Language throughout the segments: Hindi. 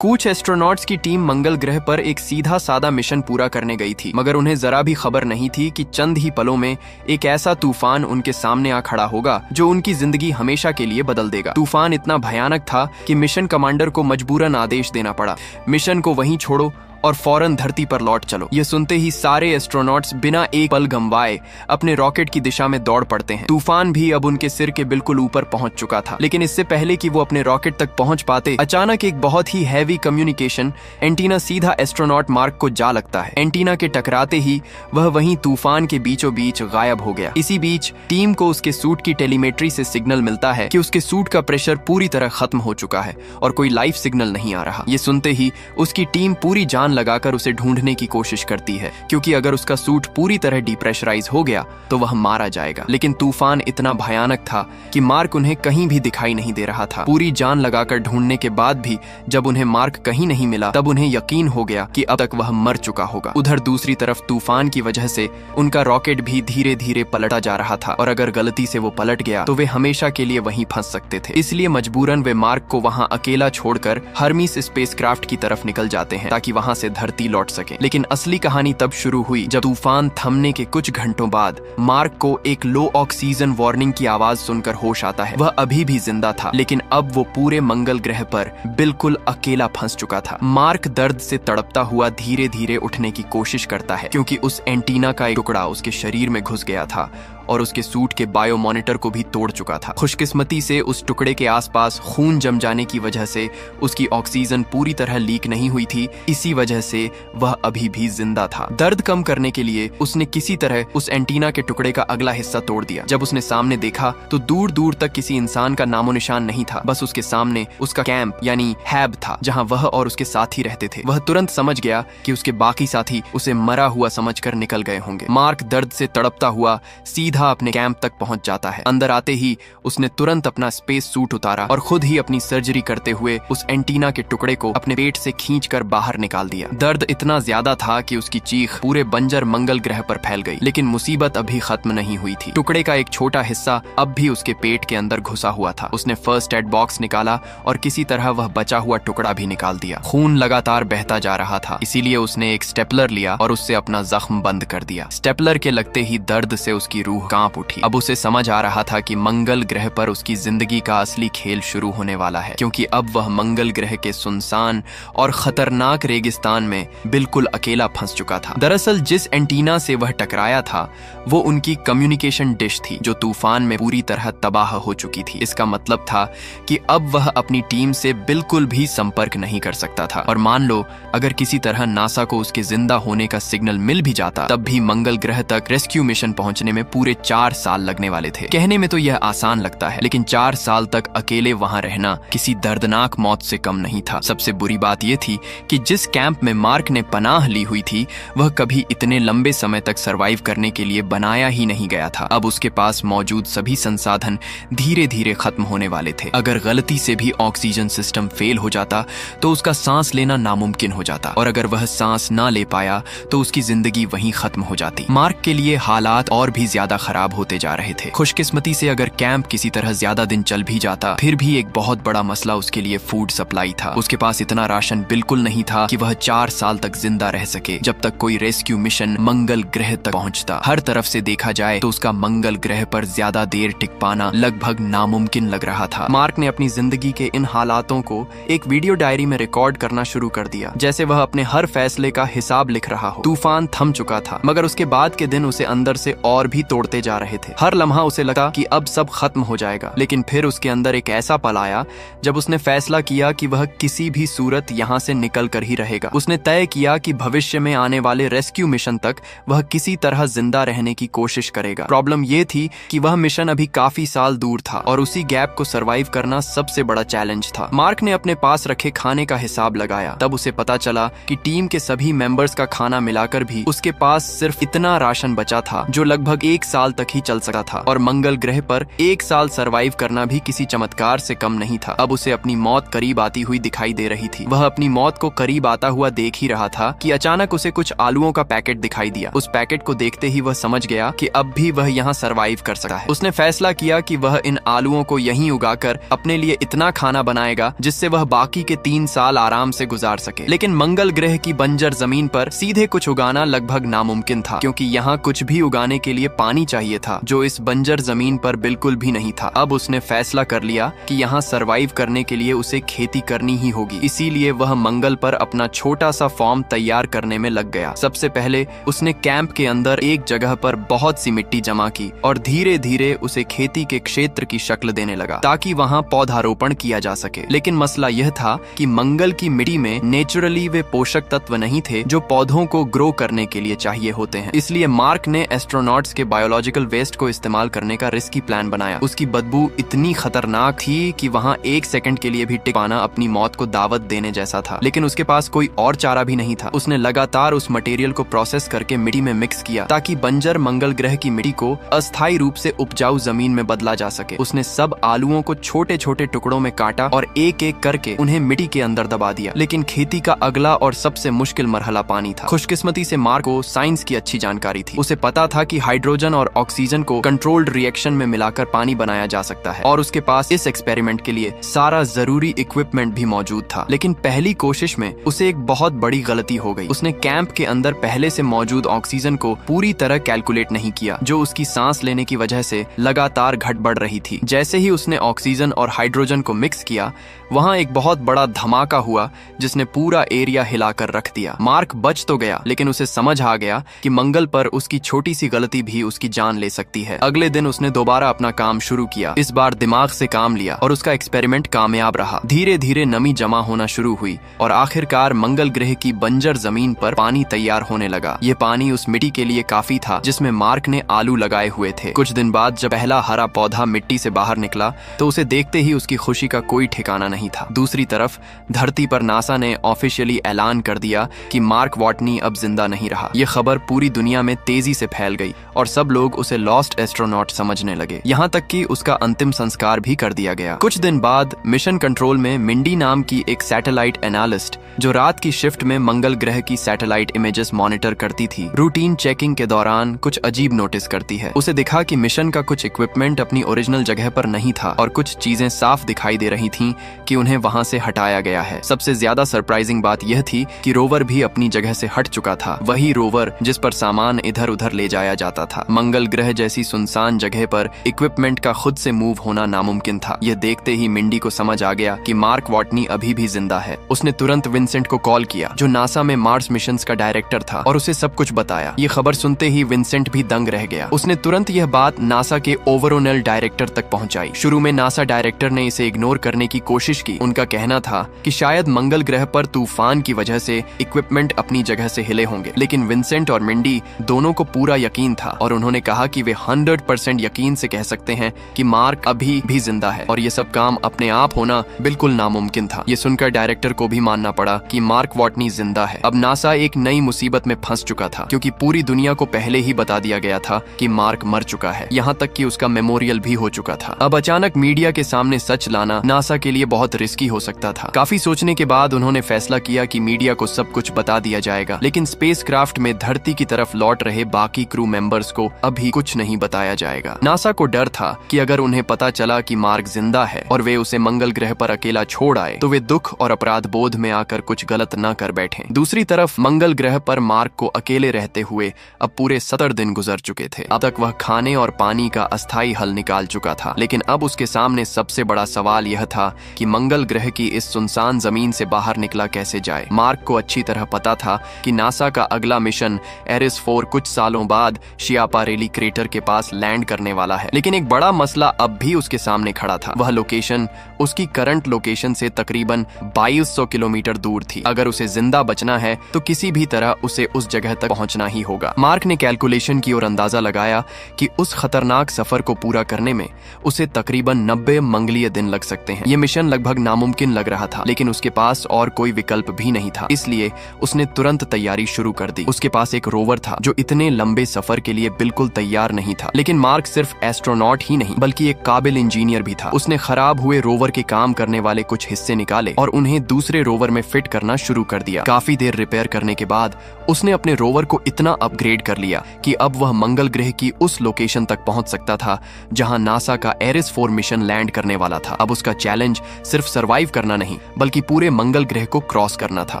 कुछ एस्ट्रोनॉट्स की टीम मंगल ग्रह पर एक सीधा सादा मिशन पूरा करने गई थी, मगर उन्हें जरा भी खबर नहीं थी कि चंद ही पलों में एक ऐसा तूफान उनके सामने आ खड़ा होगा जो उनकी जिंदगी हमेशा के लिए बदल देगा। तूफान इतना भयानक था कि मिशन कमांडर को मजबूरन आदेश देना पड़ा, मिशन को वहीं छोड़ो और फौरन धरती पर लौट चलो। ये सुनते ही सारे एस्ट्रोनॉट्स बिना एक पल गंवाए अपने रॉकेट की दिशा में दौड़ पड़ते हैं। तूफान भी अब उनके सिर के बिल्कुल ऊपर पहुंच चुका था, लेकिन इससे पहले कि वो अपने रॉकेट तक पहुंच पाते, अचानक एक बहुत ही हैवी कम्युनिकेशन एंटीना सीधा एस्ट्रोनॉट मार्क को जा लगता है। एंटीना के टकराते ही वह वहीं तूफान के बीचों बीच गायब हो गया। इसी बीच टीम को उसके सूट की टेलीमेट्री से सिग्नल मिलता है कि उसके सूट का प्रेशर पूरी तरह खत्म हो चुका है और कोई लाइव सिग्नल नहीं आ रहा। ये सुनते ही उसकी टीम पूरी जान लगाकर उसे ढूंढने की कोशिश करती है, क्योंकि अगर उसका सूट पूरी तरह डिप्रेशराइज हो गया तो वह मारा जाएगा। लेकिन तूफान इतना भयानक था कि मार्क उन्हें कहीं भी दिखाई नहीं दे रहा था। पूरी जान लगाकर ढूंढने के बाद भी जब उन्हें मार्क कहीं नहीं मिला, तब उन्हें यकीन हो गया कि अब तक वह मर चुका होगा। उधर दूसरी तरफ तूफान की वजह से उनका रॉकेट भी धीरे धीरे पलटा जा रहा था, और अगर गलती से वो पलट गया तो वे हमेशा के लिए वहीं फंस सकते थे। इसलिए मजबूरन वे मार्क को वहां अकेला छोड़कर हर्मीस स्पेसक्राफ्ट की तरफ निकल जाते हैं ताकि वहां से धरती लौट सके। लेकिन असली कहानी तब शुरू हुई जब तूफान थमने के कुछ घंटों बाद मार्क को एक लो ऑक्सीजन वार्निंग की आवाज सुनकर होश आता है। वह अभी भी जिंदा था, लेकिन अब वो पूरे मंगल ग्रह पर बिल्कुल अकेला फंस चुका था। मार्क दर्द से तड़पता हुआ धीरे धीरे उठने की कोशिश करता है, क्योंकि उस एंटीना का एक टुकड़ा उसके शरीर में घुस गया था और उसके सूट के बायो मॉनिटर को भी तोड़ चुका था। खुशकिस्मती से उस टुकड़े के आसपास खून जम जाने की वजह से उसकी ऑक्सीजन पूरी तरह लीक नहीं हुई थी, इसी वजह से वह अभी भी जिंदा था। दर्द कम करने के लिए उसने किसी तरह उस एंटीना के टुकड़े का अगला हिस्सा तोड़ दिया। जब उसने सामने देखा तो दूर दूर तक किसी इंसान का नामो निशान नहीं था, बस उसके सामने उसका कैंप यानी हैब था, जहां वह और उसके साथी रहते थे। वह तुरंत समझ गया कि उसके बाकी साथी उसे मरा हुआ समझकर निकल गए होंगे। मार्क दर्द से तड़पता हुआ सीधा अपने कैंप तक पहुंच जाता है। अंदर आते ही उसने तुरंत अपना स्पेस सूट उतारा और खुद ही अपनी सर्जरी करते हुए उस एंटीना के टुकड़े को अपने पेट से खींचकर बाहर निकाल दिया। दर्द इतना ज्यादा था कि उसकी चीख पूरे बंजर मंगल ग्रह पर फैल गई, लेकिन मुसीबत अभी खत्म नहीं हुई थी। टुकड़े का एक छोटा हिस्सा अब भी उसके पेट के अंदर घुसा हुआ था। उसने फर्स्ट एड बॉक्स निकाला और किसी तरह वह बचा हुआ टुकड़ा भी निकाल दिया। खून लगातार बहता जा रहा था, इसीलिए उसने एक स्टेपलर लिया और उससे अपना जख्म बंद कर दिया। स्टेपलर के लगते ही दर्द से उसकी रूह कांप उठी। अब उसे समझ आ रहा था कि मंगल ग्रह पर उसकी जिंदगी का असली खेल शुरू होने वाला है, क्योंकि अब वह मंगल ग्रह के सुनसान और खतरनाक रेगिस्तान में बिल्कुल अकेला फंस चुका था। दरअसल जिस एंटीना से वह टकराया था वो उनकी कम्युनिकेशन डिश थी, जो तूफान में पूरी तरह तबाह हो चुकी थी। इसका मतलब था कि अब वह अपनी टीम से बिल्कुल भी संपर्क नहीं कर सकता था, और मान लो अगर किसी तरह नासा को उसके जिंदा होने का सिग्नल मिल भी जाता, तब भी मंगल ग्रह तक रेस्क्यू मिशन पहुंचने में पूरे 4 साल लगने वाले थे। कहने में तो यह आसान लगता है, लेकिन 4 साल तक अकेले वहां रहना किसी दर्दनाक मौत से कम नहीं था। सबसे बुरी बात यह थी कि जिस कैंप में मार्क ने पनाह ली हुई थी वह कभी इतने लंबे समय तक सरवाइव करने के लिए बनाया ही नहीं गया था। अब उसके पास मौजूद सभी संसाधन धीरे धीरे खत्म होने वाले थे। अगर गलती से भी ऑक्सीजन सिस्टम फेल हो जाता तो उसका सांस लेना नामुमकिन हो जाता, और अगर वह सांस ना ले पाया तो उसकी जिंदगी वहीं खत्म हो जाती। मार्क के लिए हालात और भी ज्यादा खराब होते जा रहे थे। खुशकिस्मती से अगर कैंप किसी तरह ज्यादा दिन चल भी जाता, फिर भी एक बहुत बड़ा मसला उसके लिए फूड सप्लाई था। उसके पास इतना राशन बिल्कुल नहीं था कि वह 4 साल तक जिंदा रह सके, जब तक कोई रेस्क्यू मिशन मंगल ग्रह तक पहुंचता। हर तरफ से देखा जाए तो उसका मंगल ग्रह पर ज्यादा देर टिक पाना लगभग नामुमकिन लग रहा था। मार्क ने अपनी जिंदगी के इन हालातों को एक वीडियो डायरी में रिकॉर्ड करना शुरू कर दिया, जैसे वह अपने हर फैसले का हिसाब लिख रहा हो। तूफान थम चुका था, मगर उसके बाद के दिन उसे अंदर से और भी तोड़ते जा रहे थे। हर लम्हा उसे लगा कि अब सब खत्म हो जाएगा, लेकिन फिर उसके अंदर एक ऐसा पल आया जब उसने फैसला किया कि वह किसी भी सूरत यहाँ से निकल कर ही रहेगा। उसने तय किया कि भविष्य में आने वाले रेस्क्यू मिशन तक वह किसी तरह जिंदा रहने की कोशिश करेगा। प्रॉब्लम ये थी कि वह मिशन अभी काफी साल दूर था, और उसी गैप को सरवाइव करना सबसे बड़ा चैलेंज था। मार्क ने अपने पास रखे खाने का हिसाब लगाया, तब उसे पता चला कि टीम के सभी मेंबर्स का खाना मिलाकर भी उसके पास सिर्फ इतना राशन बचा था जो लगभग 1 साल साल तक ही चल सकता था और मंगल ग्रह पर 1 साल सरवाइव करना भी किसी चमत्कार से कम नहीं था। अब उसे अपनी मौत करीब आती हुई दिखाई दे रही थी। वह अपनी मौत को करीब आता हुआ देख ही रहा था कि अचानक उसे कुछ आलूओं का पैकेट दिखाई दिया। उस पैकेट को देखते ही वह समझ गया कि अब भी वह यहाँ सरवाइव कर सकता है। उसने फैसला किया कि वह इन आलूओं को यहीं उगाकर अपने लिए इतना खाना बनाएगा जिससे वह बाकी के 3 साल आराम से गुजार सके। लेकिन मंगल ग्रह की बंजर जमीन पर सीधे कुछ उगाना लगभग नामुमकिन था, क्योंकि यहाँ कुछ भी उगाने के लिए पानी चाहिए था, जो इस बंजर जमीन पर बिल्कुल भी नहीं था। अब उसने फैसला कर लिया कि यहाँ सरवाइव करने के लिए उसे खेती करनी ही होगी। इसीलिए वह मंगल पर अपना छोटा सा फॉर्म तैयार करने में लग गया। सबसे पहले उसने कैंप के अंदर एक जगह पर बहुत सी मिट्टी जमा की और धीरे धीरे उसे खेती के क्षेत्र की शक्ल देने लगा ताकि वहाँ पौधारोपण किया जा सके। लेकिन मसला यह था कि मंगल की मिट्टी में नेचुरली वे पोषक तत्व नहीं थे जो पौधों को ग्रो करने के लिए चाहिए होते हैं। इसलिए मार्क ने एस्ट्रोनॉट्स के बायोलॉजिकल वेस्ट को इस्तेमाल करने का रिस्की प्लान बनाया। उसकी बदबू इतनी खतरनाक थी कि वहाँ 1 सेकंड के लिए भी टिक पाना अपनी मौत को दावत देने जैसा था। लेकिन उसके पास कोई और चारा भी नहीं था। उसने लगातार उस मटेरियल को प्रोसेस करके मिट्टी में मिक्स किया ताकि बंजर मंगल ग्रह की मिट्टी को अस्थायी रूप से उपजाऊ जमीन में बदला जा सके। उसने सब आलूओं को छोटे छोटे टुकड़ों में काटा और एक एक करके उन्हें मिट्टी के अंदर दबा दिया। लेकिन खेती का अगला और सबसे मुश्किल मरहला पानी था। खुशकिस्मती से मार्क को साइंस की अच्छी जानकारी थी। उसे पता था कि हाइड्रोजन और ऑक्सीजन को कंट्रोल्ड रिएक्शन में मिलाकर पानी बनाया जा सकता है और उसके पास इस एक्सपेरिमेंट के लिए सारा जरूरी इक्विपमेंट भी मौजूद था। लेकिन पहली कोशिश में उसे एक बहुत बड़ी गलती हो गई। उसने कैंप के अंदर पहले से मौजूद ऑक्सीजन को पूरी तरह कैलकुलेट नहीं किया, जो उसकी सांस लेने की वजह से लगातार घट बढ़ रही थी। जैसे ही उसने ऑक्सीजन और हाइड्रोजन को मिक्स किया, वहाँ एक बहुत बड़ा धमाका हुआ जिसने पूरा एरिया हिलाकर रख दिया। मार्क बच तो गया, लेकिन उसे समझ आ गया कि मंगल पर उसकी छोटी सी गलती भी उसकी जान ले सकती है। अगले दिन उसने दोबारा अपना काम शुरू किया। इस बार दिमाग से काम लिया और उसका एक्सपेरिमेंट कामयाब रहा। धीरे धीरे नमी जमा होना शुरू हुई और आखिरकार मंगल ग्रह की बंजर जमीन पर पानी तैयार होने लगा। ये पानी उस मिट्टी के लिए काफी था जिसमें मार्क ने आलू लगाए हुए थे। कुछ दिन बाद जब पहला हरा पौधा मिट्टी से बाहर निकला तो उसे देखते ही उसकी खुशी का कोई ठिकाना नहीं था। दूसरी तरफ धरती पर नासा ने ऑफिशियली ऐलान कर दिया कि मार्क वाटनी अब जिंदा नहीं रहा। ये खबर पूरी दुनिया में तेजी से फैल गई और सब लोग उसे लॉस्ट एस्ट्रोनॉट समझने लगे। यहाँ तक कि उसका अंतिम संस्कार भी कर दिया गया। कुछ दिन बाद मिशन कंट्रोल में मिंडी नाम की एक सैटेलाइट एनालिस्ट, जो रात की शिफ्ट में मंगल ग्रह की सैटेलाइट इमेजेस मॉनिटर करती थी, रूटीन चेकिंग के दौरान कुछ अजीब नोटिस करती है। उसे दिखा कि मिशन का कुछ इक्विपमेंट अपनी ओरिजिनल जगह पर नहीं था और कुछ चीजें साफ दिखाई दे रही थीं कि उन्हें वहां से हटाया गया है। सबसे ज्यादा सरप्राइजिंग बात यह थी कि रोवर भी अपनी जगह से हट चुका था, वही रोवर जिस पर सामान इधर उधर ले जाया जाता था। मंगल ग्रह जैसी सुनसान जगह पर इक्विपमेंट का खुद से मूव होना नामुमकिन था। यह देखते ही मिंडी को समझ आ गया कि मार्क वाटनी अभी भी जिंदा है। उसने तुरंत विंसेंट को कॉल किया, जो नासा में मार्स मिशंस का डायरेक्टर था, और उसे सब कुछ बताया। ये खबर सुनते ही विंसेंट भी दंग रह गया। उसने तुरंत यह बात नासा के ओवरऑल डायरेक्टर तक पहुंचाई। शुरू में नासा डायरेक्टर ने इसे इग्नोर करने की कोशिश की। उनका कहना था कि शायद मंगल ग्रह पर तूफान की वजह से इक्विपमेंट अपनी जगह से हिले होंगे। लेकिन विंसेंट और मिंडी दोनों को पूरा यकीन था और उन्होंने कहा कि वे 100% यकीन से कह सकते हैं कि मार्क अभी भी जिंदा है और ये सब काम अपने आप होना बिल्कुल नामुमकिन था। ये सुनकर डायरेक्टर को भी मानना पड़ा कि मार्क वाटनी जिंदा है। अब नासा एक नई मुसीबत में फंस चुका था, क्योंकि पूरी दुनिया को पहले ही बता दिया गया था कि मार्क मर चुका है, यहाँ तक कि उसका मेमोरियल भी हो चुका था। अब अचानक मीडिया के सामने सच लाना नासा के लिए बहुत रिस्की हो सकता था। काफी सोचने के बाद उन्होंने फैसला किया कि मीडिया को सब कुछ बता दिया जाएगा, लेकिन स्पेसक्राफ्ट में धरती की तरफ लौट रहे बाकी क्रू मेंबर्स को अभी कुछ नहीं बताया जाएगा। नासा को डर था कि अगर उन्हें पता चला कि मार्क जिंदा है और वे उसे मंगल ग्रह पर अकेला छोड़ आए तो वे दुख और अपराध बोध में आकर कुछ गलत न कर बैठे। दूसरी तरफ मंगल ग्रह पर मार्क को अकेले रहते हुए अब पूरे 70 दिन गुजर चुके थे। अब तक वह खाने और पानी का अस्थायी हल निकाल चुका था, लेकिन अब उसके सामने सबसे बड़ा सवाल यह था कि मंगल ग्रह की इस सुनसान जमीन से बाहर निकला कैसे जाए। मार्क को अच्छी तरह पता था कि नासा का अगला मिशन एरिस 4 कुछ सालों बाद शियापारेली क्रेटर के पास लैंड करने वाला है, लेकिन एक बड़ा मसला अब भी उसके सामने खड़ा था। वह लोकेशन उसकी करंट लोकेशन से तकरीबन 2200 किलोमीटर दूर थी। अगर उसे जिंदा बचना है तो किसी भी तरह उसे उस जगह तक पहुंचना ही होगा। मार्क ने कैलकुलेशन की और अंदाजा लगाया कि उस खतरनाक सफर को पूरा करने में उसे तकरीबन 90 मंगलीय दिन लग सकते हैं। ये मिशन लगभग नामुमकिन लग रहा था, लेकिन उसके पास और कोई विकल्प भी नहीं था, इसलिए उसने तुरंत तैयारी शुरू कर दी। उसके पास एक रोवर था जो इतने लंबे सफर के लिए बिल्कुल बिल्कुल तैयार नहीं था। लेकिन मार्क सिर्फ एस्ट्रोनॉट ही नहीं बल्कि एक काबिल इंजीनियर भी था। उसने खराब हुए रोवर के काम करने वाले कुछ हिस्से निकाले और उन्हें दूसरे रोवर में फिट करना शुरू कर दिया। काफी देर रिपेयर करने के बाद उसने अपने रोवर को इतना अपग्रेड कर लिया कि अब वह मंगल ग्रह की उस लोकेशन तक पहुंच सकता था जहां नासा का एरिस 4 मिशन लैंड करने वाला था। अब उसका चैलेंज सिर्फ सरवाइव करना नहीं बल्कि पूरे मंगल ग्रह को क्रॉस करना था।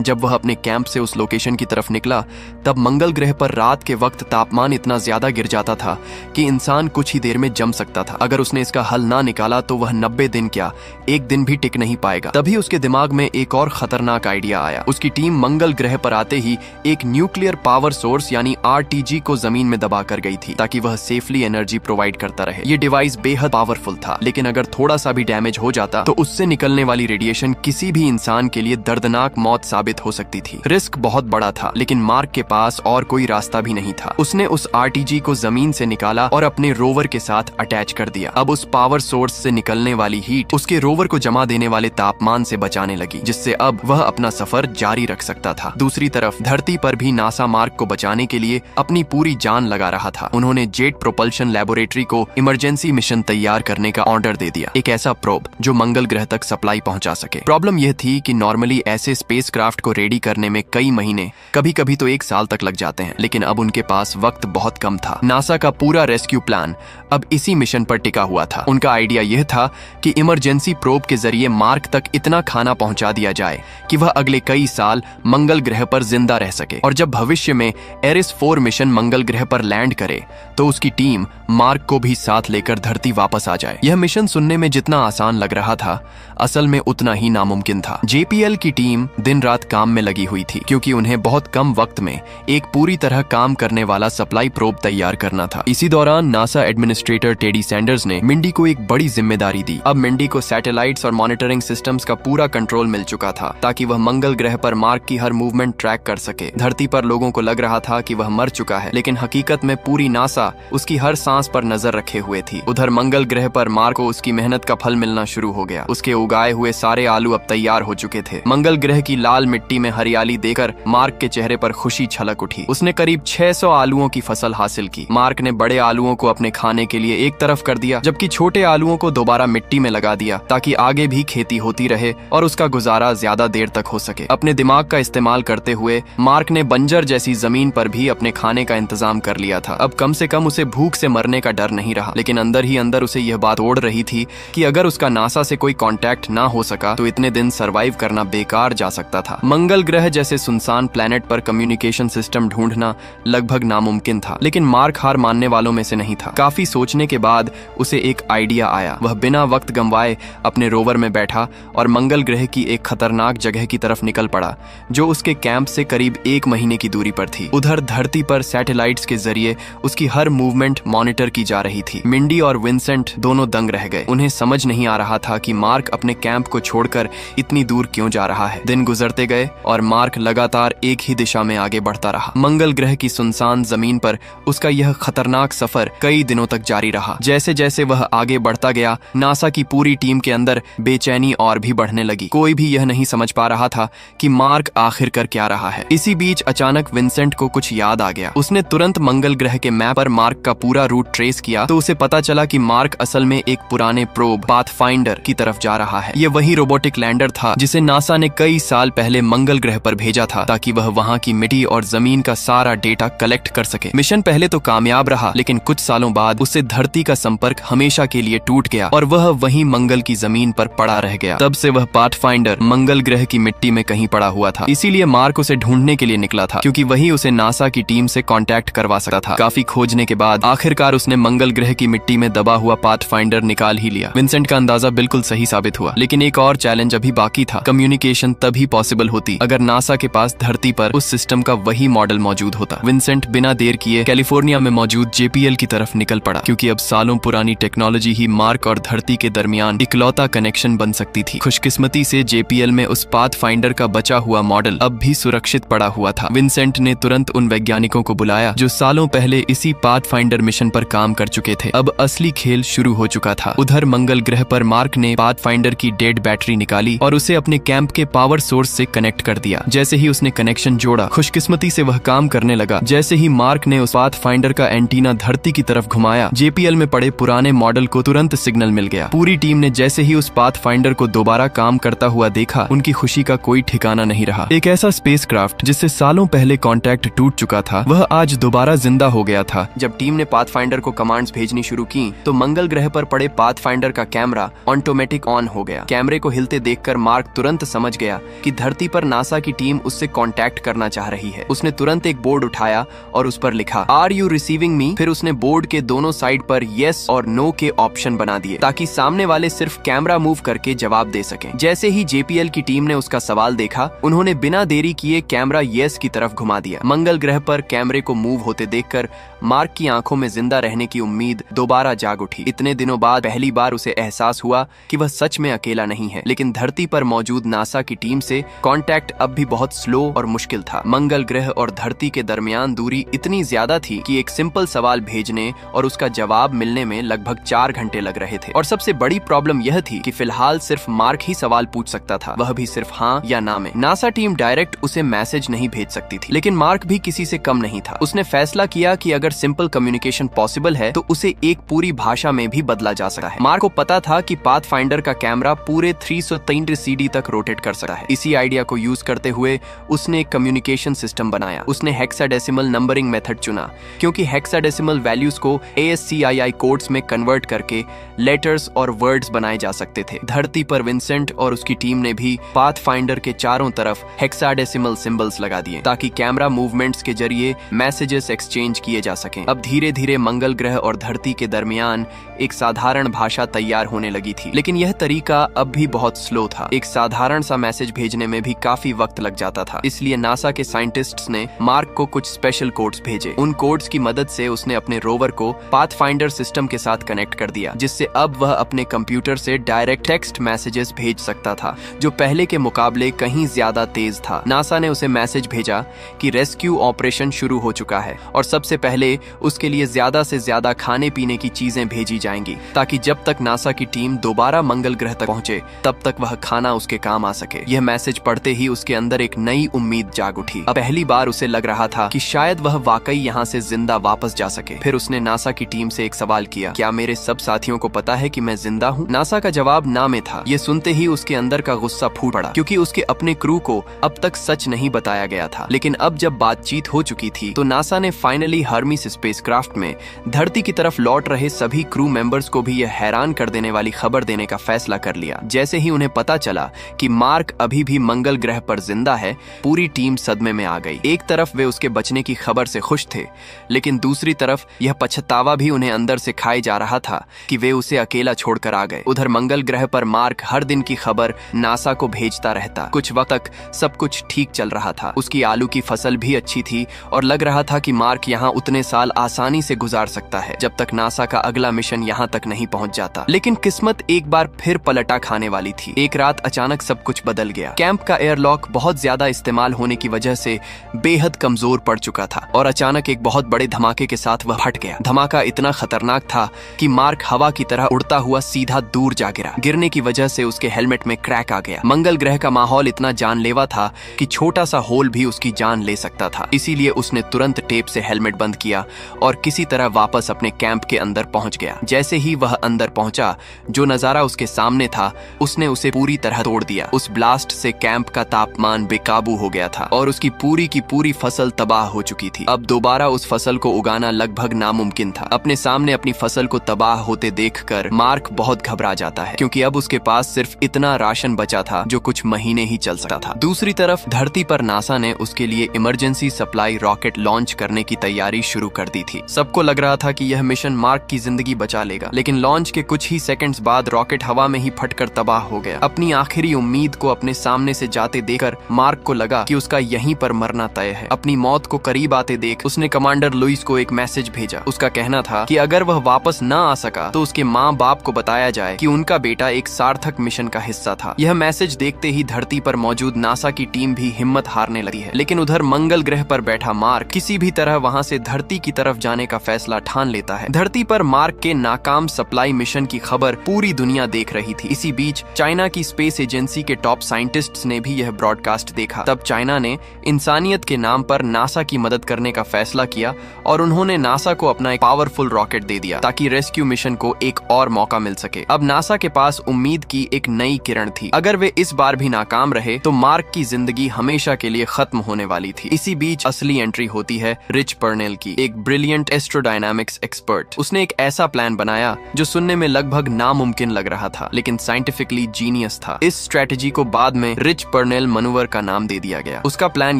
जब वह अपने कैंप से उस लोकेशन की तरफ निकला तब मंगल ग्रह पर रात के वक्त तापमान इतना ज्यादा गिर जाता था कि इंसान कुछ ही देर में जम सकता था। अगर उसने इसका हल ना निकाला तो वह 90 दिन क्या एक दिन भी टिक नहीं पाएगा। तभी उसके दिमाग में एक और खतरनाक आइडिया आया। उसकी टीम मंगल ग्रह पर आते ही एक न्यूक्लियर पावर सोर्स यानी आरटीजी को जमीन में दबा कर गई थी ताकि वह सेफली एनर्जी प्रोवाइड करता रहे। ये डिवाइस बेहद पावरफुल था, लेकिन अगर थोड़ा सा भी डैमेज हो जाता तो उससे निकलने वाली रेडिएशन किसी भी इंसान के लिए दर्दनाक मौत साबित हो सकती थी। रिस्क बहुत बड़ा था, लेकिन मार्क के पास और कोई रास्ता भी नहीं था। उसने उस आरटीजी को जमीन से निकाला और अपने रोवर के साथ अटैच कर दिया। अब उस पावर सोर्स से निकलने वाली हीट उसके रोवर को जमा देने वाले तापमान से बचाने लगी, जिससे अब वह अपना सफर जारी रख सकता था। दूसरी तरफ धरती पर भी नासा मार्क को बचाने के लिए अपनी पूरी जान लगा रहा था। उन्होंने जेट प्रोपल्शन लैबोरेटरी को इमरजेंसी मिशन तैयार करने का ऑर्डर दे दिया, एक ऐसा प्रोब जो मंगल ग्रह तक सप्लाई पहुंचा सके। प्रॉब्लम यह थी कि नॉर्मली ऐसे स्पेसक्राफ्ट को रेडी करने में कई महीने, कभी कभी तो 1 साल तक लग जाते हैं, लेकिन अब उनके पास वक्त बहुत कम था। नासा का पूरा रेस्क्यू प्लान अब इसी मिशन पर टिका हुआ था। उनका आइडिया यह था कि इमरजेंसी प्रोब के जरिए मार्क तक इतना खाना पहुंचा दिया जाए कि वह अगले कई साल मंगल ग्रह पर जिंदा रह सके, और जब भविष्य में एरिस 4 मिशन मंगल ग्रह पर लैंड करे तो उसकी टीम मार्क को भी साथ लेकर धरती वापस आ जाए। यह मिशन सुनने में जितना आसान लग रहा था, असल में उतना ही नामुमकिन था। जेपीएल की टीम दिन रात काम में लगी हुई थी, क्योंकि उन्हें बहुत कम वक्त में एक पूरी तरह काम करने वाला सप्लाई प्रोब तैयार करना था। इसी दौरान नासा एडमिनिस्ट्रेटर टेडी सैंडर्स ने मिंडी को एक बड़ी जिम्मेदारी दी। अब मिंडी को सैटेलाइट्स और मॉनिटरिंग सिस्टम्स का पूरा कंट्रोल मिल चुका था, ताकि वह मंगल ग्रह पर मार्क की हर मूवमेंट ट्रैक कर सके। धरती पर लोगों को लग रहा था कि वह मर चुका है, लेकिन हकीकत में पूरी नासा उसकी हर सांस पर नजर रखे हुए थी। उधर मंगल ग्रह पर मार्क को उसकी मेहनत का फल मिलना शुरू हो गया। उसके उगाए हुए सारे आलू अब तैयार हो चुके थे। मंगल ग्रह की लाल मिट्टी में हरियाली देखकर मार्क के चेहरे पर खुशी छलक उठी। उसने करीब 600 आलूओं की फसल हासिल की। मार्क ने बड़े आलूओं को अपने खाने के लिए एक तरफ कर दिया, जबकि छोटे आलूओं को दोबारा मिट्टी में लगा दिया, ताकि आगे भी खेती होती रहे और उसका गुजारा ज्यादा देर तक हो सके। अपने दिमाग का इस्तेमाल करते हुए मार्क ने बंजर जैसी जमीन पर भी अपने खाने का इंतजाम कर लिया था। अब कम से कम उसे भूख से मरने का डर नहीं रहा, लेकिन अंदर ही अंदर उसे यह बात ओढ़ रही थी कि अगर उसका नासा से कोई कांटेक्ट ना हो सका तो इतने दिन सरवाइव करना बेकार जा सकता था। मंगल ग्रह जैसे सुनसान प्लेनेट पर कम्युनिकेशन सिस्टम ढूंढना लगभग नामुमकिन था, लेकिन मार्क हार मानने वालों में से नहीं था। काफी सोचने के बाद उसे एक आइडिया आया। वह बिना वक्त गंवाए अपने रोवर में बैठा और मंगल ग्रह की एक खतरनाक जगह की तरफ निकल पड़ा, जो उसके कैंप से करीब 1 महीने की दूरी पर थी। उधर धरती पर सैटेलाइट्स के जरिए उसकी हर मूवमेंट मॉनिटर की जा रही थी। मिंडी और विंसेंट दोनों दंग रह गए। उन्हें समझ नहीं आ रहा था कि मार्क अपने कैंप को छोड़कर इतनी दूर क्यों जा रहा है। दिन गुजरते गए और मार्क लगातार एक ही दिशा में आगे बढ़ता रहा। मंगल ग्रह की सुनसान जमीन पर उसका यह खतरनाक सफर कई दिनों तक जारी रहा। जैसे जैसे वह आगे बढ़ता गया, नासा की पूरी टीम के अंदर बेचैनी और भी बढ़ने लगी। कोई भी यह नहीं समझ पा रहा था कि मार्क आखिर कर क्या रहा है। इसी बीच अचानक विंसेंट को कुछ याद आ गया। उसने तुरंत मंगल ग्रह के मैप पर मार्क का पूरा रूट ट्रेस किया तो उसे पता चला कि मार्क असल में एक पुराने प्रोब पाथफाइंडर की तरफ जा रहा है। यह वही रोबोटिक लैंडर था जिसे नासा ने कई साल पहले मंगल ग्रह पर भेजा था, ताकि वह वहां की मिट्टी और जमीन का सारा डेटा कलेक्ट कर सके। मिशन पहले तो कामयाब रहा, लेकिन कुछ सालों बाद उससे धरती का संपर्क हमेशा के लिए टूट गया और वह वहीं मंगल की जमीन पर पड़ा रह गया। तब से वह पाथफाइंडर मंगल ग्रह की मिट्टी में कहीं पड़ा हुआ था। इसीलिए मार्क उसे ढूंढने के लिए निकला था, क्योंकि वही उसे नासा की टीम से कांटेक्ट करवा सकता था। काफी खोजने के बाद आखिरकार उसने मंगल ग्रह की मिट्टी में दबा हुआ पाथफाइंडर निकाल ही लिया। विंसेंट का अंदाजा बिल्कुल सही साबित हुआ, लेकिन एक और चैलेंज अभी बाकी था। कम्युनिकेशन तभी पॉसिबल होती अगर नासा के पास धरती पर उस सिस्टम का वही मॉडल मौजूद होता। विंसेंट बिना देर किए कैलिफोर्निया में मौजूद जेपीएल की तरफ निकल पड़ा, क्योंकि अब सालों पुरानी टेक्नोलॉजी ही मार्क और धरती के दरमियान इकलौता कनेक्शन बन सकती थी। खुशकिस्मती से जेपीएल में उस पाथफाइंडर का बचा हुआ मॉडल अब भी सुरक्षित पड़ा हुआ था। विंसेंट ने तुरंत उन वैज्ञानिकों को बुलाया जो सालों पहले इसी पाथफाइंडर मिशन पर काम कर चुके थे। अब असली खेल शुरू हो चुका था। उधर मंगल ग्रह पर मार्क ने पाथफाइंडर की डेड बैटरी निकाली और उसे अपने कैंप के पावर सोर्स से कनेक्ट कर दिया। जैसे ही उसने कनेक्शन जोड़ा, खुशकिस्मती से वह काम करने लगा। जैसे ही मार्क ने उस पाथफाइंडर का एंटीना धरती की तरफ घुमाया, जेपीएल में पड़े पुराने मॉडल को तुरंत सिग्नल मिल गया। पूरी टीम ने जैसे ही उस पाथफाइंडर को दोबारा काम करता हुआ देखा, उनकी खुशी का कोई ठिकाना नहीं रहा। एक ऐसा स्पेसक्राफ्ट जिससे सालों पहले कॉन्टैक्ट टूट चुका था, वह आज दोबारा जिंदा हो गया था। जब टीम ने पाथफाइंडर को कमांड्स भेजनी शुरू की तो मंगल ग्रह पर पड़े पाथफाइंडर का कैमरा ऑटोमेटिक ऑन हो गया। कैमरे को हिलते देखकर मार्क तुरंत समझ गया कि धरती पर नासा की टीम उससे कांटेक्ट करना चाह रही है। उसने तुरंत एक बोर्ड उठाया और उस पर लिखा, आर यू रिसीविंग मी? फिर उसने बोर्ड के दोनों साइड पर येस और नो के ऑप्शन बना दिए ताकि सामने वाले सिर्फ कैमरा मूव करके जवाब दे सकें। जैसे ही जेपीएल की टीम ने उसका सवाल देखा, उन्होंने बिना देरी किए कैमरा येस की तरफ घुमा दिया। मंगल ग्रह पर कैमरे को मूव होते देखकर मार्क की आंखों में जिंदा रहने की उम्मीद दोबारा जाग उठी। इतने दिनों बाद पहली बार उसे एहसास हुआ कि वह सच में अकेला नहीं है, लेकिन धरती पर मौजूद नासा की टीम से कांटेक्ट अब भी बहुत स्लो और मुश्किल था। मंगल ग्रह और धरती के दरमियान दूरी इतनी ज्यादा थी कि एक सिंपल सवाल भेजने और उसका जवाब मिलने में लगभग 4 घंटे लग रहे थे। और सबसे बड़ी प्रॉब्लम यह थी कि फिलहाल सिर्फ मार्क ही सवाल पूछ सकता था, वह भी सिर्फ हाँ या ना में। नासा टीम डायरेक्ट उसे मैसेज नहीं भेज सकती थी, लेकिन मार्क भी किसी से कम नहीं था। उसने फैसला किया कि अगर सिंपल कम्युनिकेशन पॉसिबल है तो उसे एक पूरी भाषा में भी बदला जा सकता है। मार्क को पता था कि पाथफाइंडर का कैमरा पूरे 363 सीडी तक रोटेट कर सकता है। इसी आइडिया को यूज करते हुए उसने एक कम्युनिकेशन सिस्टम बनाया। उसने हेक्साडेसिमल नंबरिंग मेथड चुना, क्योंकि हेक्साडेसिमल वैल्यूज को ASCII कोड्स में कन्वर्ट करके लेटर्स और वर्ड्स बनाए जा सकते थे। धरती पर विंसेंट और उसकी टीम ने भी पाथफाइंडर के चारों तरफ हेक्साडेसिमल सिंबल्स लगा दिए ताकि कैमरा मूवमेंट्स के जरिए मैसेजेस एक्सचेंज किए जा सकें। अब धीरे धीरे मंगल ग्रह और धरती के दरमियान एक साधारण भाषा तैयार होने लगी थी, लेकिन यह तरीका अब भी बहुत स्लो था। एक साधारण सा मैसेज भेजने में भी काफी वक्त लग जाता था। इसलिए नासा के साइंटिस्ट्स ने मार्क को कुछ स्पेशल कोड्स भेजे। उन कोड्स की मदद से उसने अपने रोवर को पाथफाइंडर सिस्टम के साथ कनेक्ट कर दिया, जिससे अब वह अपने कंप्यूटर से डायरेक्ट टेक्स्ट मैसेजेस भेज सकता था, जो पहले के मुकाबले कहीं ज्यादा तेज था। नासा ने उसे मैसेज भेजा कि रेस्क्यू ऑपरेशन शुरू हो चुका है और सबसे पहले उसके लिए ज्यादा से ज्यादा खाने पीने की चीजें भेजी जाएंगी, ताकि जब तक नासा की टीम दोबारा मंगल ग्रह तक पहुंचे तब तक वह खाना उसके काम आ सके। यह मैसेज पढ़ते ही उसके अंदर एक नई उम्मीद जाग उठी। अब पहली बार उसे लग रहा था कि शायद वह वाकई यहाँ से जिंदा वापस जा सके। फिर उसने नासा की टीम से एक सवाल किया, क्या मेरे सब साथियों को पता है कि मैं जिंदा हूँ? नासा का जवाब ना में था। ये सुनते ही उसके अंदर का गुस्सा फूट पड़ा, क्योंकि उसके अपने क्रू को अब तक सच नहीं बताया गया था। लेकिन अब जब बातचीत हो चुकी थी तो नासा ने फाइनली हर्मीस स्पेसक्राफ्ट में धरती की तरफ लौट रहे सभी क्रू मेंबर्स को भी यह हैरान कर देने वाली खबर देने का फैसला कर लिया। जैसे ही उन्हें पता चला कि मार्क अभी भी मंगल ग्रह पर जिंदा है, पूरी टीम सदमे में आ गई। एक तरफ वे उसके बचने की खबर से खुश थे, लेकिन दूसरी तरफ यह पछतावा भी उन्हें अंदर से खाए जा रहा था कि वे उसे अकेला छोड़कर आ गए। उधर मंगल ग्रह पर मार्क हर दिन की खबर नासा को भेजता रहता। कुछ वक्त तक सब कुछ ठीक चल रहा था। उसकी आलू की फसल भी अच्छी थी और लग रहा था कि मार्क यहाँ उतने साल आसानी से गुजार सकता है जब तक नासा का अगला मिशन यहाँ तक नहीं पहुँच जाता। लेकिन किस्मत एक बार फिर पलटा खाने वाली थी। एक रात अचानक सब कुछ बदल गया। कैंप का एयरलॉक बहुत ज्यादा इस्तेमाल होने की वजह से बेहद कमजोर पड़ चुका था और अचानक एक बहुत बड़े धमाके के साथ वह फट गया। धमाका इतना खतरनाक था कि मार्क हवा की तरह उड़ता हुआ सीधा दूर जा गिरा। गिरने की वजह से उसके हेलमेट में क्रैक आ गया। मंगल ग्रह का माहौल इतना जानलेवा था कि छोटा सा होल भी उसकी जान ले सकता था। इसीलिए उसने तुरंत टेप से हेलमेट बंद किया और किसी तरह वापस अपने कैंप के अंदर पहुंच गया। जैसे ही वह अंदर पहुंचा, जो नजारा उसके सामने था उसने उसे पूरी तरह तोड़ दिया। उस ब्लास्ट से कैंप का तापमान बेकाबू हो गया था और उसकी पूरी की पूरी फसल तबाह हो चुकी थी। अब दोबारा उस फसल को उगाना लगभग नामुमकिन था। अपने सामने अपनी फसल को तबाह होते देखकर मार्क बहुत घबरा जाता है, क्योंकि अब उसके पास सिर्फ इतना राशन बचा था जो कुछ महीने ही चल सकता था। दूसरी तरफ धरती पर नासा ने उसके लिए इमरजेंसी सप्लाई रॉकेट लॉन्च करने की तैयारी शुरू कर दी थी। सबको लग रहा था कि यह मिशन मार्क की जिंदगी बचा लेगा, लेकिन लॉन्च के कुछ ही सेकंड्स बाद रॉकेट हवा में ही फटकर तबाह हो गया। अपनी आखिरी उम्मीद को अपने सामने से जाते देखकर मार्क को लगा कि उसका यहीं पर मरना तय है। अपनी मौत को करीब आते देख उसने कमांडर लुइस को एक मैसेज भेजा। उसका कहना था कि अगर वह वापस न आ सका तो उसके माँ बाप को बताया जाए कि उनका बेटा एक सार्थक मिशन का हिस्सा था। यह मैसेज देखते ही धरती पर मौजूद नासा की टीम भी हिम्मत हारने लगी है। लेकिन उधर मंगल ग्रह पर बैठा मार्क किसी भी तरह वहाँ से धरती की तरफ जाने का फैसला ठान लेता है। धरती पर मार्क के नाकाम सप्लाई मिशन की खबर पूरी दुनिया देख रही थी। इसी बीच चाइना की स्पेस एजेंसी के टॉप साइंटिस्ट्स ने भी यह ब्रॉडकास्ट देखा। तब चाइना ने इंसानियत के नाम पर नासा की मदद करने का फैसला किया और उन्होंने नासा को अपना एक पावरफुल रॉकेट दे दिया ताकि रेस्क्यू मिशन को एक और मौका मिल सके। अब नासा के पास उम्मीद की एक नई किरण थी। अगर वे इस बार भी नाकाम रहे तो मार्क की जिंदगी हमेशा के लिए खत्म होने वाली थी। इसी बीच असली एंट्री होती है रिच पर्नेल की, एक ब्रिलियंट एस्ट्रोडायनामिक्स एक्सपर्ट। उसने एक ऐसा प्लान बनाया जो सुनने में लगभग नामुमकिन लग रहा था, लेकिन साइंटिफिकली जीनियस था। इस स्ट्रेटेजी को बाद में रिच पर्नेल मनूवर का नाम दे दिया गया। उसका प्लान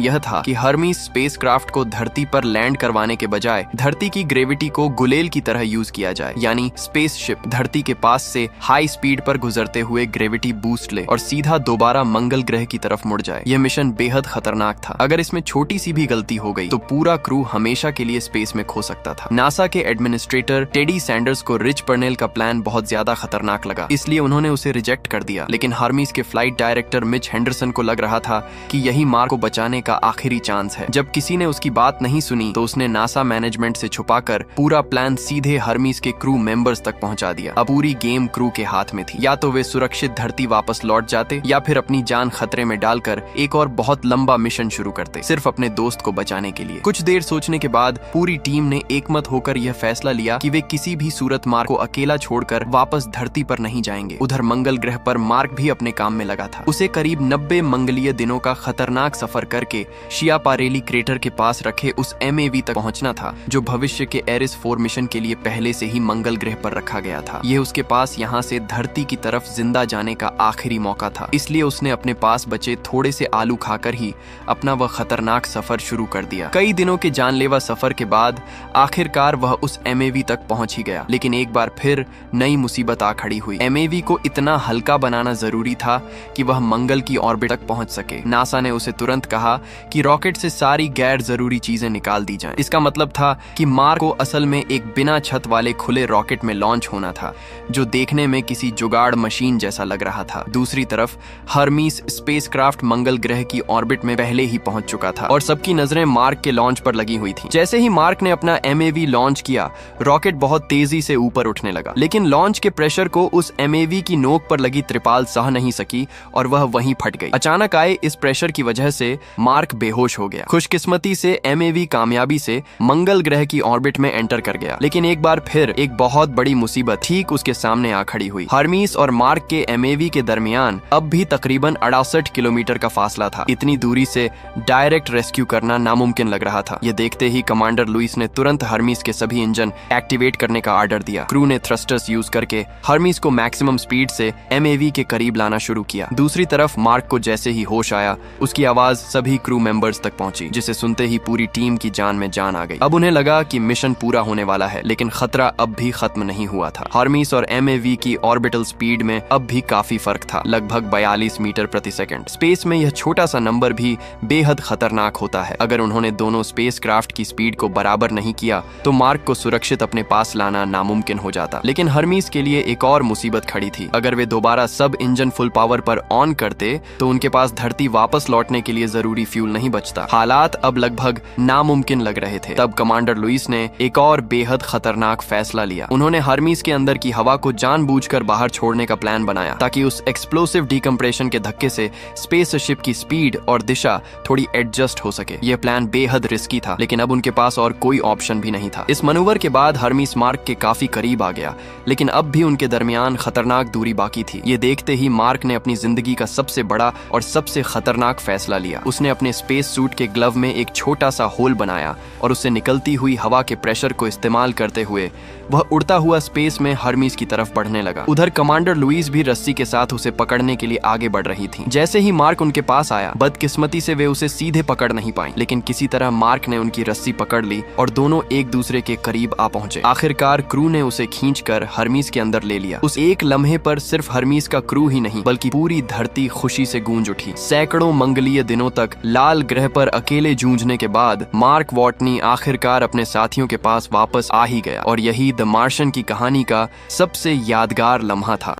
यह था कि हर्मीस स्पेसक्राफ्ट को धरती पर लैंड करवाने के बजाय धरती की ग्रेविटी को गुलेल की तरह यूज किया जाए, यानी स्पेसशिप धरती के पास से हाई स्पीड पर गुजरते हुए ग्रेविटी बूस्ट ले और सीधा दोबारा मंगल ग्रह की तरफ मुड़ जाए। यह मिशन बेहद खतरनाक था। अगर इसमें छोटी सी भी गलती हो गई तो पूरा क्रू हमेशा के लिए स्पेस में खो सकता था। नासा के एडमिनिस्ट्रेटर टेडी सैंडर्स को रिच पर्नेल का प्लान बहुत ज्यादा खतरनाक लगा, इसलिए उन्होंने उसे रिजेक्ट कर दिया। लेकिन हर्मीस के फ्लाइट डायरेक्टर मिच हेंडरसन को लग रहा था कि यही मार्क को बचाने का आखिरी चांस है। जब किसी ने उसकी बात नहीं सुनी तो उसने नासा मैनेजमेंट से छुपाकर पूरा प्लान सीधे हर्मीस के क्रू मेंबर्स तक पहुंचा दिया। अब पूरी गेम क्रू के हाथ में थी। या तो वे सुरक्षित धरती वापस लौट जाते या फिर अपनी जान खतरे में डालकर एक और बहुत लंबा मिशन शुरू करते, सिर्फ अपने दोस्त को बचाने के लिए। कुछ देर सोचने के बाद पूरी टीम ने एकमत होकर यह फैसला लिया कि वे किसी भी सूरत मार्क को अकेला छोड़कर वापस धरती पर नहीं जाएंगे। उधर मंगल ग्रह पर मार्क भी अपने काम में लगा था। उसे करीब 90 मंगलीय दिनों का खतरनाक सफर करके शियापारेली क्रेटर के पास रखे उस MAV तक पहुंचना था, जो भविष्य के एरिस 4 मिशन के लिए पहले से ही मंगल ग्रह पर रखा गया था। यह उसके पास यहाँ से धरती की तरफ जिंदा जाने का आखिरी मौका था, इसलिए उसने अपने पास बचे थोड़े से आलू खाकर ही अपना वह खतरनाक सफर शुरू कर दिया। कई दिनों के जानलेवा सफर के बाद आखिरकार वह उस MAV तक पहुंच ही गया। लेकिन एक बार फिर नई मुसीबत आ खड़ी हुई। MAV को इतना हल्का बनाना जरूरी था कि वह मंगल की ऑर्बिट तक पहुंच सके। नासा ने उसे तुरंत कहा कि रॉकेट से सारी गैर जरूरी चीजें निकाल दी जाएं। इसका मतलब था कि मार्क को असल में एक बिना छत वाले खुले रॉकेट में लॉन्च होना था, जो देखने में किसी जुगाड़ मशीन जैसा लग रहा था। दूसरी तरफ हर्मीस स्पेसक्राफ्ट मंगल ग्रह की ऑर्बिट में पहले ही पहुंच चुका था और सबकी नजरें मार्क के लॉन्च पर लगी हुई थी। जैसे ही मार्क ने अपना MAV लॉन्च किया, रॉकेट बहुत तेजी से ऊपर उठने लगा, लेकिन लॉन्च के प्रेशर को उस MAV की नोक पर लगी त्रिपाल सह नहीं सकी और वह वहीं फट गई। अचानक आए इस प्रेशर की वजह से मार्क बेहोश हो गया। खुशकिस्मती से MAV कामयाबी से मंगल ग्रह की ऑर्बिट में एंटर कर गया, लेकिन एक बार फिर एक बहुत बड़ी मुसीबत ठीक उसके सामने आ खड़ी हुई। हर्मीस और मार्क के MAV के दरमियान अब भी तकरीबन 68 किलोमीटर का फासला था। इतनी दूरी से डायरेक्ट रेस्क्यू करना नामुमकिन लग रहा था। यह देखते ही कमांडर लुइस ने तुरंत हर्मीस के सभी इंजन एक्टिवेट करने का आर्डर दिया। क्रू ने थ्रस्टर्स यूज करके हर्मीस को मैक्सिमम स्पीड से MAV के करीब लाना शुरू किया। दूसरी तरफ मार्क को जैसे ही होश आया, उसकी आवाज सभी क्रू मेंबर्स तक पहुंची, जिसे सुनते ही पूरी टीम की जान में जान आ गई। अब उन्हें लगा कि मिशन पूरा होने वाला है, लेकिन खतरा अब भी खत्म नहीं हुआ था। हर्मीस और MAV की ऑर्बिटल स्पीड में अब भी काफी फर्क था, लगभग 42 मीटर प्रति सेकंड। स्पेस में यह छोटा सा नंबर भी बेहद खतरनाक होता है। अगर उन्होंने दोनों स्पेसक्राफ्ट की स्पीड को बराबर नहीं किया तो मार्क को सुरक्षित अपने पास लाना नामुमकिन हो जाता। लेकिन हर्मीस के लिए एक और मुसीबत खड़ी थी। अगर वे दोबारा सब इंजन फुल पावर पर ऑन करते तो उनके पास धरती वापस लौटने के लिए जरूरी फ्यूल नहीं बचता। हालात अब लगभग नामुमकिन लग रहे थे। तब कमांडर लुइस ने एक और बेहद खतरनाक फैसला लिया। उन्होंने हर्मीस के अंदर की हवा को जानबूझकर बाहर छोड़ने का प्लान बनाया, ताकि उस एक्सप्लोसिव डिकम्प्रेशन के धक्के से स्पेसशिप की स्पीड और दिशा थोड़ी एडजस्ट हो सके। यह प्लान बेहद रिस्की था, लेकिन अब उनके पास और कोई ऑप्शन भी नहीं था। इस मनूवर के बाद हर्मीस मार्क के काफी करीब आ गया, लेकिन अब भी उनके दरमियान खतरनाक दूरी बाकी थी। ये देखते ही मार्क ने अपनी जिंदगी का सबसे बड़ा और सबसे खतरनाक फैसला लिया। उसने अपने स्पेस सूट के ग्लव में एक छोटा सा होल बनाया और उससे निकलती हुई हवा के प्रेशर को इस्तेमाल करते हुए वह उड़ता हुआ स्पेस में हर्मीस की तरफ बढ़ने लगा। उधर कमांडर लुइस भी रस्सी के साथ उसे पकड़ने के लिए आगे बढ़ रही थी। जैसे ही मार्क उनके पास आया, बदकिस्मती से वे उसे सीधे पकड़ नहीं पाई, लेकिन किसी तरह मार्क ने उनकी रस्सी पकड़ ली और दोनों एक दूसरे के करीब आ पहुंचे। आखिरकार क्रू ने उसे खींचकर हर्मीस के अंदर ले लिया। उस एक लम्हे पर सिर्फ हर्मीस का क्रू ही नहीं, बल्कि पूरी धरती खुशी से गूंज उठी। सैकड़ों मंगलीय दिनों तक लाल ग्रह पर अकेले जूझने के बाद मार्क वॉटनी आखिरकार अपने साथियों के पास वापस आ ही गया, और यही द मार्शन की कहानी का सबसे यादगार लम्हा था।